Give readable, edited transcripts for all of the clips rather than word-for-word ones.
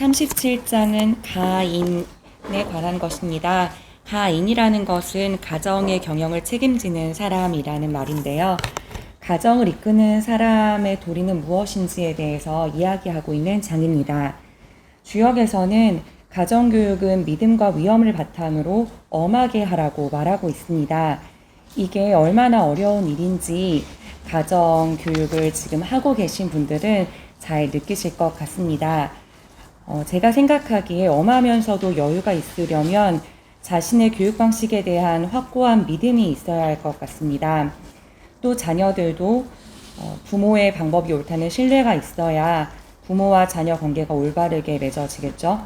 37장은 가인에 관한 것입니다. 가인이라는 것은 가정의 경영을 책임지는 사람이라는 말인데요. 가정을 이끄는 사람의 도리는 무엇인지에 대해서 이야기하고 있는 장입니다. 주역에서는 가정교육은 믿음과 위엄을 바탕으로 엄하게 하라고 말하고 있습니다. 이게 얼마나 어려운 일인지 가정교육을 지금 하고 계신 분들은 잘 느끼실 것 같습니다. 제가 생각하기에 엄하면서도 여유가 있으려면 자신의 교육 방식에 대한 확고한 믿음이 있어야 할 것 같습니다. 또 자녀들도 부모의 방법이 옳다는 신뢰가 있어야 부모와 자녀 관계가 올바르게 맺어지겠죠.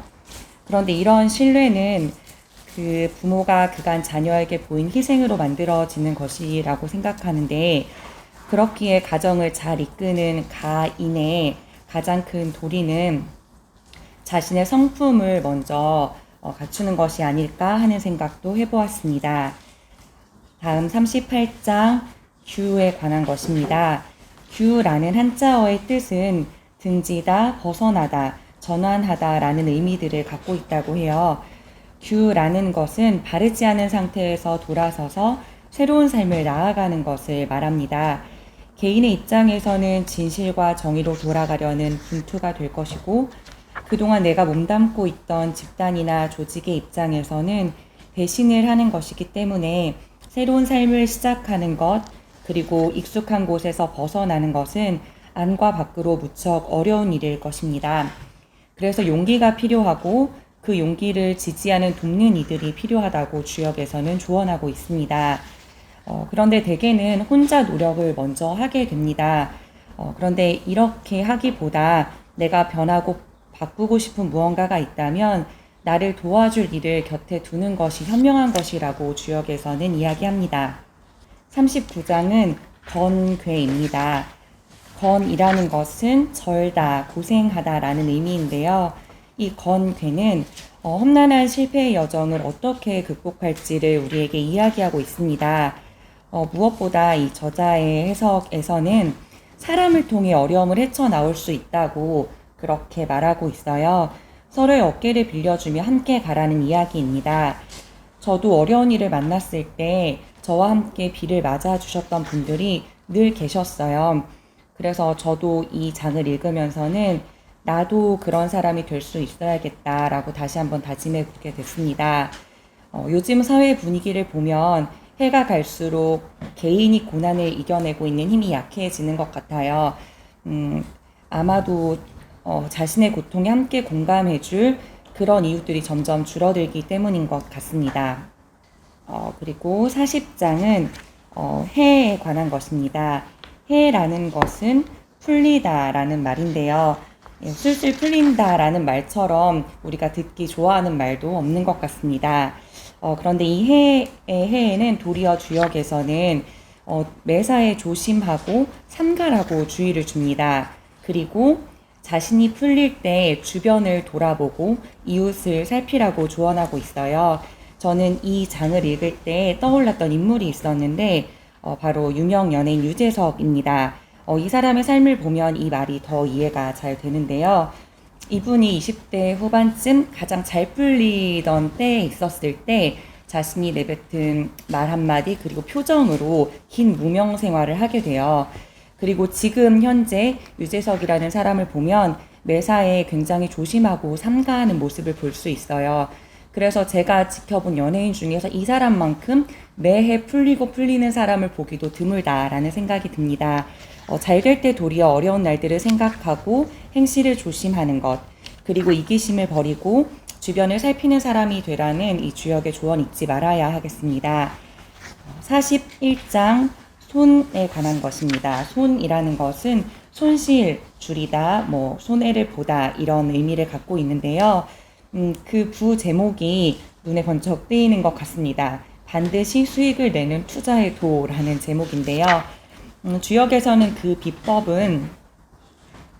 그런데 이런 신뢰는 그 부모가 그간 자녀에게 보인 희생으로 만들어지는 것이라고 생각하는데, 그렇기에 가정을 잘 이끄는 가인의 가장 큰 도리는 자신의 성품을 먼저 갖추는 것이 아닐까 하는 생각도 해보았습니다. 다음 38장 규에 관한 것입니다. 규라는 한자어의 뜻은 등지다, 벗어나다, 전환하다 라는 의미들을 갖고 있다고 해요. 규라는 것은 바르지 않은 상태에서 돌아서서 새로운 삶을 나아가는 것을 말합니다. 개인의 입장에서는 진실과 정의로 돌아가려는 분투가 될 것이고, 그동안 내가 몸담고 있던 집단이나 조직의 입장에서는 배신을 하는 것이기 때문에 새로운 삶을 시작하는 것, 그리고 익숙한 곳에서 벗어나는 것은 안과 밖으로 무척 어려운 일일 것입니다. 그래서 용기가 필요하고 그 용기를 지지하는 돕는 이들이 필요하다고 주역에서는 조언하고 있습니다. 그런데 대개는 혼자 노력을 먼저 하게 됩니다. 그런데 이렇게 하기보다 내가 변하고 바꾸고 싶은 무언가가 있다면 나를 도와줄 이를 곁에 두는 것이 현명한 것이라고 주역에서는 이야기합니다. 39장은 건괴입니다. 건이라는 것은 절다, 고생하다 라는 의미인데요. 이 건괴는 험난한 실패의 여정을 어떻게 극복할지를 우리에게 이야기하고 있습니다. 무엇보다 이 저자의 해석에서는 사람을 통해 어려움을 헤쳐나올 수 있다고 그렇게 말하고 있어요. 서로의 어깨를 빌려주며 함께 가라는 이야기입니다. 저도 어려운 일을 만났을 때 저와 함께 비를 맞아주셨던 분들이 늘 계셨어요. 그래서 저도 이 장을 읽으면서는 나도 그런 사람이 될 수 있어야겠다라고 다시 한번 다짐해 보게 됐습니다. 요즘 사회 분위기를 보면 해가 갈수록 개인이 고난을 이겨내고 있는 힘이 약해지는 것 같아요. 아마도 자신의 고통에 함께 공감해줄 그런 이웃들이 점점 줄어들기 때문인 것 같습니다. 그리고 40장은 해에 관한 것입니다. 해라는 것은 풀리다라는 말인데요. 술술 풀린다라는 말처럼 우리가 듣기 좋아하는 말도 없는 것 같습니다. 그런데 이 해에는 도리어 주역에서는 매사에 조심하고 삼가라고 주의를 줍니다. 그리고 자신이 풀릴 때 주변을 돌아보고 이웃을 살피라고 조언하고 있어요. 저는 이 장을 읽을 때 떠올랐던 인물이 있었는데 바로 유명 연예인 유재석입니다. 이 사람의 삶을 보면 이 말이 더 이해가 잘 되는데요. 이분이 20대 후반쯤 가장 잘 풀리던 때에 있었을 때 자신이 내뱉은 말 한마디 그리고 표정으로 긴 무명 생활을 하게 돼요. 그리고 지금 현재 유재석이라는 사람을 보면 매사에 굉장히 조심하고 삼가하는 모습을 볼 수 있어요. 그래서 제가 지켜본 연예인 중에서 이 사람만큼 매해 풀리는 사람을 보기도 드물다라는 생각이 듭니다. 잘 될 때 도리어 어려운 날들을 생각하고 행실을 조심하는 것, 그리고 이기심을 버리고 주변을 살피는 사람이 되라는 이 주역의 조언 잊지 말아야 하겠습니다. 41장 손에 관한 것입니다. 손이라는 것은 손실, 줄이다, 손해를 보다 이런 의미를 갖고 있는데요. 그 부제목이 눈에 번쩍 뜨이는 것 같습니다. 반드시 수익을 내는 투자의 도라는 제목인데요. 주역에서는 그 비법은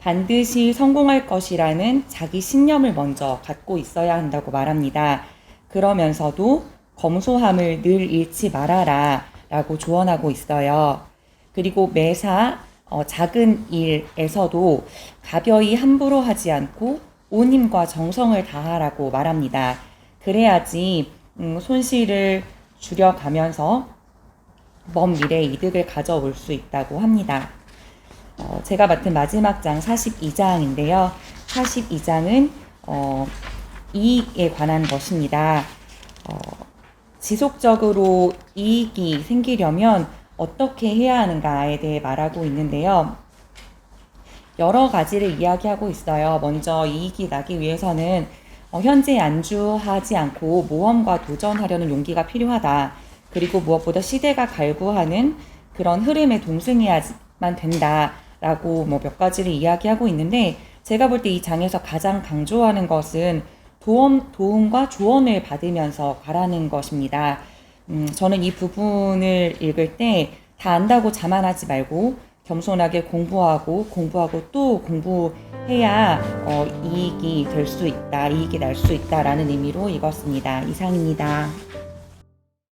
반드시 성공할 것이라는 자기 신념을 먼저 갖고 있어야 한다고 말합니다. 그러면서도 검소함을 늘 잃지 말아라 라고 조언하고 있어요. 그리고 매사 작은 일에서도 가벼이 함부로 하지 않고 온 힘과 정성을 다하라고 말합니다. 그래야지 손실을 줄여가면서 먼 미래에 이득을 가져올 수 있다고 합니다. 제가 맡은 마지막 장 42장인데요. 42장은 이익에 관한 것입니다. 지속적으로 이익이 생기려면 어떻게 해야 하는가에 대해 말하고 있는데요. 여러 가지를 이야기하고 있어요. 먼저 이익이 나기 위해서는 현재에 안주하지 않고 모험과 도전하려는 용기가 필요하다. 그리고 무엇보다 시대가 갈구하는 그런 흐름에 동승해야만 된다라고 몇 가지를 이야기하고 있는데, 제가 볼 때 이 장에서 가장 강조하는 것은 도움과 조언을 받으면서 가라는 것입니다. 저는 이 부분을 읽을 때 다 안다고 자만하지 말고 겸손하게 공부하고 또 공부해야 이익이 될 수 있다, 이익이 날 수 있다라는 의미로 읽었습니다. 이상입니다.